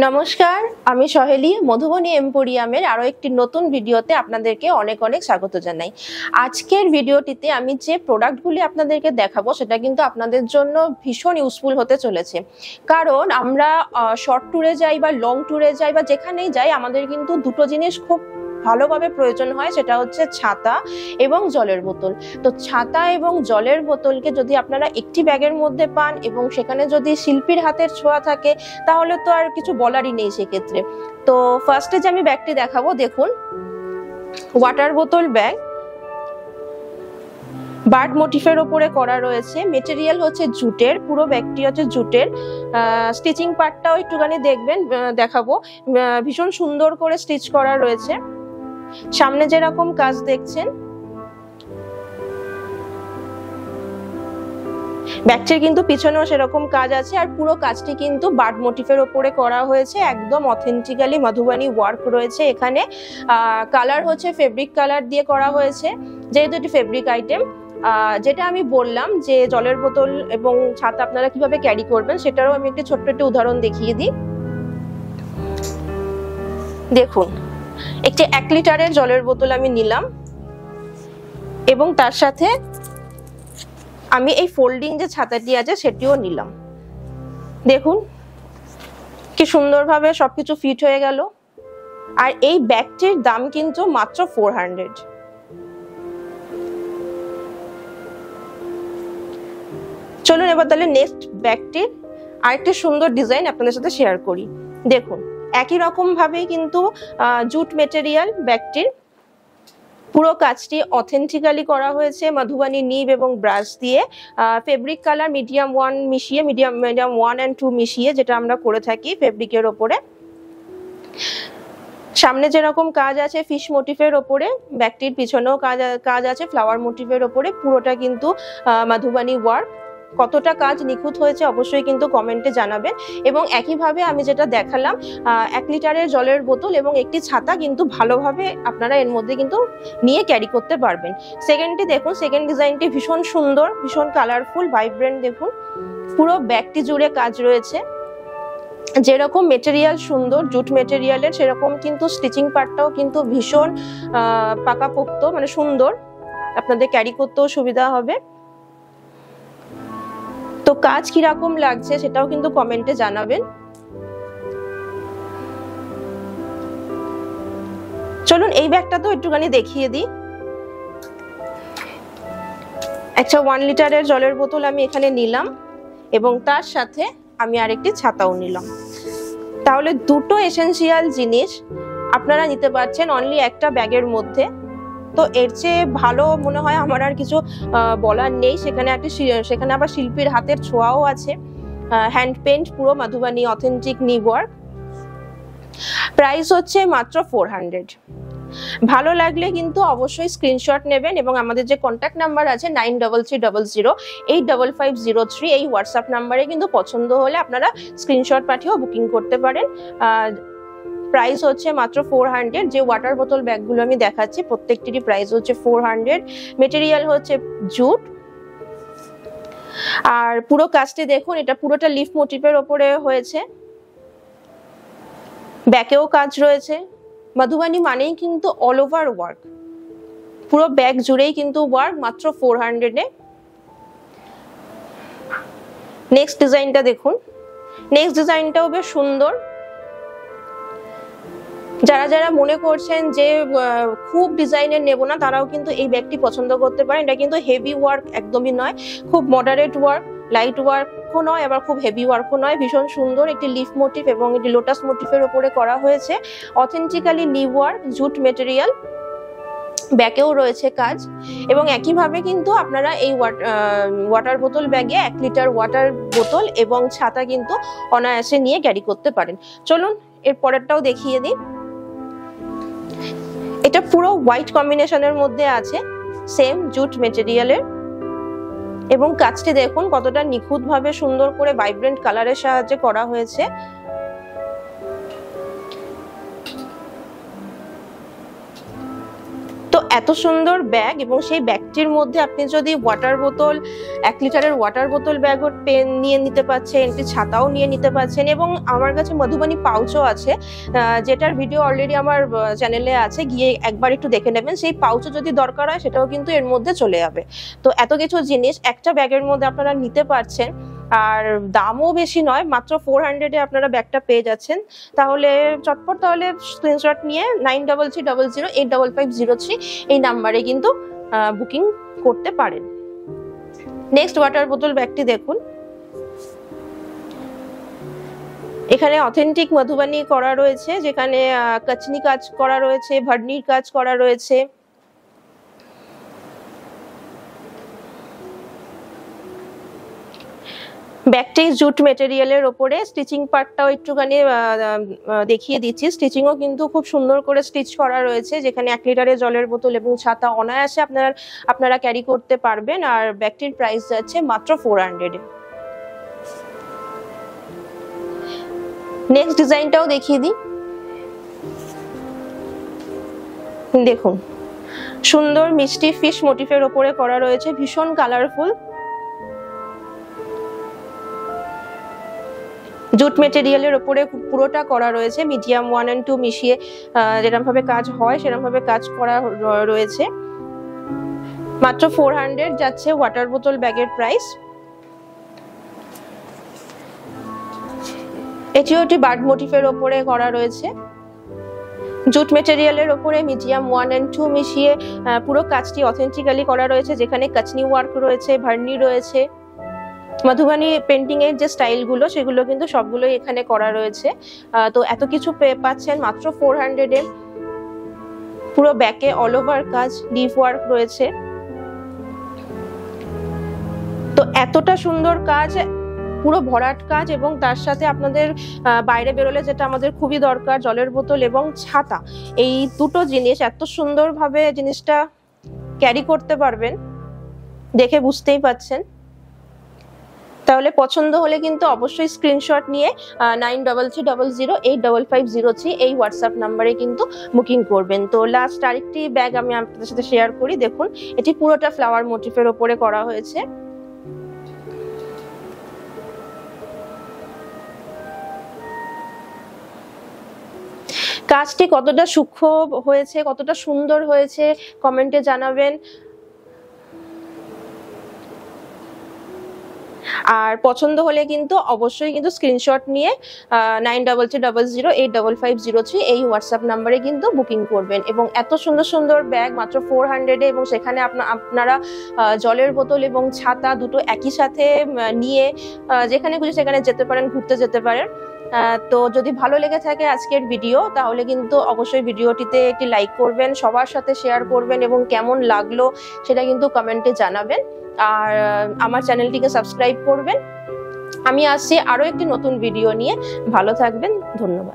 নমস্কার, আমি সহেলি মধুবনী এম্পোরিয়ামের আরো একটি নতুন ভিডিওতে আপনাদেরকে অনেক অনেক স্বাগত জানাই। আজকের ভিডিওটিতে আমি যে প্রোডাক্টগুলি আপনাদেরকে দেখাবো সেটা কিন্তু আপনাদের জন্য ভীষণ ইউজফুল হতে চলেছে। কারণ আমরা শর্ট ট্যুরে যাই বা লং ট্যুরে যাই বা যেখানেই যাই, আমাদের কিন্তু দুটো জিনিস খুব ভালোভাবে প্রয়োজন হয়, সেটা হচ্ছে ছাতা এবং জলের বোতল। তো ছাতা এবং জলের বোতলকে যদি আপনারা একটি ব্যাগের মধ্যে পান এবং সেখানে যদি শিল্পীর হাতের ছোঁয়া থাকে, তাহলে তো আর কিছু বলারই নেই সেক্ষেত্রে। তো ফার্স্টে যে আমি ব্যাগটি দেখাবো, দেখুন ওয়াটার বোতল ব্যাগ, বার্ড মোটিফের ওপরে করা রয়েছে। মেটেরিয়াল হচ্ছে জুটের, পুরো ব্যাগটি হচ্ছে জুটের। স্টিচিং পার্টটাও একটুখানি দেখবেন, দেখাবো। ভীষণ সুন্দর করে স্টিচ করা রয়েছে। সামনে যেরকম কাজ দেখছেন, ব্যাগটির কিন্তু পিছনেও সেরকম কাজ আছে। আর পুরো কাজটি কিন্তু বার্ড মোটিফের ওপরে করা হয়েছে, একদম অথেন্টিক্যালি মধুবনী ওয়ার্ক রয়েছে এখানে। কালার হচ্ছে ফেব্রিক কালার দিয়ে করা হয়েছে, যেহেতু এটি ফেব্রিক আইটেম। যেটা আমি বললাম যে জলের বোতল এবং ছাতা আপনারা কিভাবে ক্যারি করবেন, সেটারও আমি একটি ছোট্ট একটি উদাহরণ দেখিয়ে দিই। দেখুন, একটি 1 লিটারের জলের বোতল আমি নিলাম এবং তার সাথে আমি এই ফোল্ডিং যে ছাতাটি আছে সেটিও নিলাম। দেখুন কি সুন্দরভাবে সবকিছু ফিট হয়ে গেল। আর এই ব্যাগটির দাম কিন্তু মাত্র 400। চলুন এবার তাহলে নেক্সট ব্যাগটির আরেকটি সুন্দর ডিজাইন আপনাদের সাথে শেয়ার করি। দেখুন, একই রকম ভাবে কিন্তু জুট মেটেরিয়াল ব্যাগটির পুরো কাজটি অথেন্টিক্যালি করা হয়েছে মধুবনী নিব এবং ব্রাশ দিয়ে। ফেব্রিক কালার মিডিয়াম 1 মিশিয়ে, মিডিয়াম 1 and 2 মিশিয়ে, যেটা আমরা করে থাকি ফেব্রিকের ওপরে। সামনে যেরকম কাজ আছে ফিশ মোটিফের ওপরে, ব্যাগটির পিছনেও কাজ আছে ফ্লাওয়ার মোটিফের ওপরে। পুরোটা কিন্তু মধুবনী ওয়ার্ক। কতটা কাজ নিখুঁত হয়েছে অবশ্যই কিন্তু কমেন্টে জানাবেন। এবং একইভাবে আমি যেটা দেখালাম, 1 লিটারের জলের বোতল এবং একটি ছাতা কিন্তু ভালোভাবে আপনারা এর মধ্যে কিন্তু নিয়ে ক্যারি করতে পারবেন। সেকেন্ডটি দেখুন, সেকেন্ড ডিজাইনটি ভীষণ সুন্দর, ভীষণ কালারফুল, ভাইব্রেন্ট। দেখুন পুরো ব্যাগটি জুড়ে কাজ রয়েছে। যেরকম মেটেরিয়াল সুন্দর জুট মেটেরিয়ালের, সেরকম কিন্তু স্টিচিং পার্টটাও কিন্তু ভীষণ পাকাপোক্ত, মানে সুন্দর, আপনাদের ক্যারি করতেও সুবিধা হবে। তো কাজ কিরকম লাগছে সেটাও কিন্তু কমেন্টে জানাবেন। চলুন এই ব্যাগটা তো একটুখানি দেখিয়ে দিই। একটা 1 লিটারের জলের বোতল আমি এখানে নিলাম এবং তার সাথে আমি আরেকটি ছাতাও নিলাম। তাহলে দুটো এসেনশিয়াল জিনিস আপনারা নিতে পারছেন অনলি একটা ব্যাগের মধ্যে। তো এর চেয়ে ভালো মনে হয় আমার আর কিছু বলার নেই। সেখানে আবার শিল্পীর হাতের ছোঁয়াও আছে, হ্যান্ড পেন্ট, পুরো মধুবনী অথেন্টিক নিব ওয়ার্ক। প্রাইস হচ্ছে মাত্র 400। ভালো লাগলে কিন্তু অবশ্যই স্ক্রিনশট নেবেন এবং আমাদের যে কন্ট্যাক্ট নাম্বার আছে 9330085503, এই হোয়াটসঅ্যাপ নাম্বারে কিন্তু পছন্দ হলে আপনারা স্ক্রিনশট পাঠিয়েও বুকিং করতে পারেন। প্রাইস হচ্ছে মাত্র 400। যে ওয়াটার বোতল ব্যাগগুলো আমি দেখাচ্ছি প্রত্যেকটিরই প্রাইস হচ্ছে 400। মেটেরিয়াল হচ্ছে জুট। আর পুরো কাজটি দেখুন, এটা পুরোটা লিফ মোটিফের ওপরে হয়েছে, ব্যাকেও কাজ রয়েছে। মধুবনী মানেই কিন্তু অল ওভার ওয়ার্ক, পুরো ব্যাগ জুড়েই কিন্তু ওয়ার্ক, মাত্র 400-এ। নেক্সট ডিজাইনটা দেখুন, নেক্সট ডিজাইনটাও বেশ সুন্দর। যারা যারা মনে করছেন যে খুব ডিজাইনের নেব না, তারাও কিন্তু এই ব্যাগটি পছন্দ করতে পারেন। এটা কিন্তু হেভি ওয়ার্ক একদমই নয়, খুব মডারেট ওয়ার্ক, লাইট ওয়ার্কও নয়, আবার খুব হেভি ওয়ার্কও নয়। ভীষণ সুন্দর একটি লিফ মোটিভ এবং একটি লোটাস মোটিফের ওপরে করা হয়েছে। অথেন্টিক্যালি নিব ওয়ার্ক, জুট মেটেরিয়াল, ব্যাগেও রয়েছে কাজ। এবং একইভাবে কিন্তু আপনারা এই ওয়াটার বোতল ব্যাগে 1 লিটার ওয়াটার বোতল এবং ছাতা কিন্তু অনায়াসে নিয়ে ক্যারি করতে পারেন। চলুন এর পরেরটাও দেখিয়ে দিই। এটা পুরো হোয়াইট কম্বিনেশনের মধ্যে আছে, সেম জুট মেটেরিয়ালের, এবং কাজটি দেখুন কতটা নিখুঁত ভাবে সুন্দর করে ভাইব্রেন্ট কালারের সাহায্যে করা হয়েছে। তো এত সুন্দর ব্যাগ, এবং সেই ব্যাগটির মধ্যে আপনি যদি ওয়াটার বোতল, 1 লিটারের ওয়াটার বোতল ব্যাগও পেন নিয়ে নিতে পারছেন, একটি ছাতাও নিয়ে নিতে পারছেন, এবং আমার কাছে মধুবানী পাউচও আছে, যেটার ভিডিও অলরেডি আমার চ্যানেলে আছে, গিয়ে একবার একটু দেখে নেবেন। সেই পাউচও যদি দরকার হয় সেটাও কিন্তু এর মধ্যে চলে যাবে। তো এত কিছু জিনিস একটা ব্যাগের মধ্যে আপনারা নিতে পারছেন, আর দামও বেশি নয়, মাত্র 400-এ আপনারা ব্যাগটা পেয়ে যাচ্ছেন। তাহলে চটপট তাহলে স্ক্রিনশট নিয়ে 9330085503 এই নাম্বারে কিন্তু বুকিং করতে পারেন। নেক্সট ওয়াটার বোতল ব্যাগটি দেখুন। এখানে অথেন্টিক মধুবানী করা রয়েছে, যেখানে কাচনি কাজ করা রয়েছে, ভার্নির কাজ করা রয়েছে। ব্যাগটি জুট মেটেরিয়ালের ওপরে, স্টিচিং পার্টটাও একটুখানি দেখিয়ে দিচ্ছি। স্টিচিংও কিন্তু খুব সুন্দর করে স্টিচ করা রয়েছে, যেখানে 1 লিটারের জলের বোতল এবং ছাতা অনায়াসে আপনারা ক্যারি করতে পারবেন। আর ব্যাগটির প্রাইস যাচ্ছে মাত্র 400-এ। নেক্সট ডিজাইনটাও দেখিয়ে দিই। দেখুন, সুন্দর মিষ্টি ফিশ মোটিফের ওপরে করা রয়েছে, ভীষণ কালারফুল। জুট মেটেরিয়ালের ওপরে পুরোটা করা রয়েছে, মিডিয়াম 1 and 2 মিশিয়ে যেরকম ভাবে কাজ হয় সেরকম ভাবে কাজ করা রয়েছে। মাত্র 400 যাচ্ছে ওয়াটার বোতল ব্যাগের প্রাইস। এটিও একটি বার্ড মোটিফের ওপরে করা রয়েছে, জুট মেটেরিয়ালের ওপরে মিডিয়াম 1 and 2 মিশিয়ে পুরো কাজটি অথেন্টিক্যালি করা রয়েছে, যেখানে কাচনি ওয়ার্ক রয়েছে, ভার্নি রয়েছে। মধুবানী পেন্টিং এর যে স্টাইল গুলো সেগুলো কিন্তু সবগুলোই এখানে করা রয়েছে। তো এত কিছু পাচ্ছেন মাত্র 400-এ। পুরো ব্যাকে অল ওভার কাজ, লিফ ওয়ার্ক রয়েছে। তো এতটা সুন্দর কাজ, পুরো ভরাট কাজ, এবং তার সাথে আপনাদের বাইরে বেরোলে যেটা আমাদের খুবই দরকার, জলের বোতল এবং ছাতা, এই দুটো জিনিস এত সুন্দরভাবে জিনিসটা ক্যারি করতে পারবেন, দেখে বুঝতেই পাচ্ছেন। তাহলে পছন্দ হলে কিন্তু অবশ্যই স্ক্রিনশট নিয়ে 9330085503 এই হোয়াটসঅ্যাপ নাম্বারে কিন্তু বুকিং করবেন। তো লাস্ট আরেকটি ব্যাগ আমি আপনাদের সাথে শেয়ার করি। দেখুন, এটি পুরোটা ফ্লাওয়ার মোটিফের ওপরে করা হয়েছে। কাজটি কতটা সূক্ষ্ম হয়েছে, কতটা সুন্দর হয়েছে কমেন্টে জানাবেন। আর পছন্দ হলে কিন্তু অবশ্যই কিন্তু স্ক্রিনশট নিয়ে 9330085503 এই হোয়াটসঅ্যাপ নাম্বারে কিন্তু বুকিং করবেন। এবং এত সুন্দর সুন্দর ব্যাগ মাত্র 400-এ, এবং সেখানে আপনারা জলের বোতল এবং ছাতা দুটো একই সাথে নিয়ে যেখানে খুশি সেখানে যেতে পারেন, ঘুরতে যেতে পারেন। তো যদি ভালো লেগে থাকে আজকের ভিডিও, তাহলে কিন্তু অবশ্যই ভিডিওটিতে একটি লাইক করবেন, সবার সাথে শেয়ার করবেন, এবং কেমন লাগলো সেটা কিন্তু কমেন্টে জানাবেন। আর আমার চ্যানেলটিকে সাবস্ক্রাইব করবেন। আমি আসছি আরো একটি নতুন ভিডিও নিয়ে। ভালো থাকবেন, ধন্যবাদ।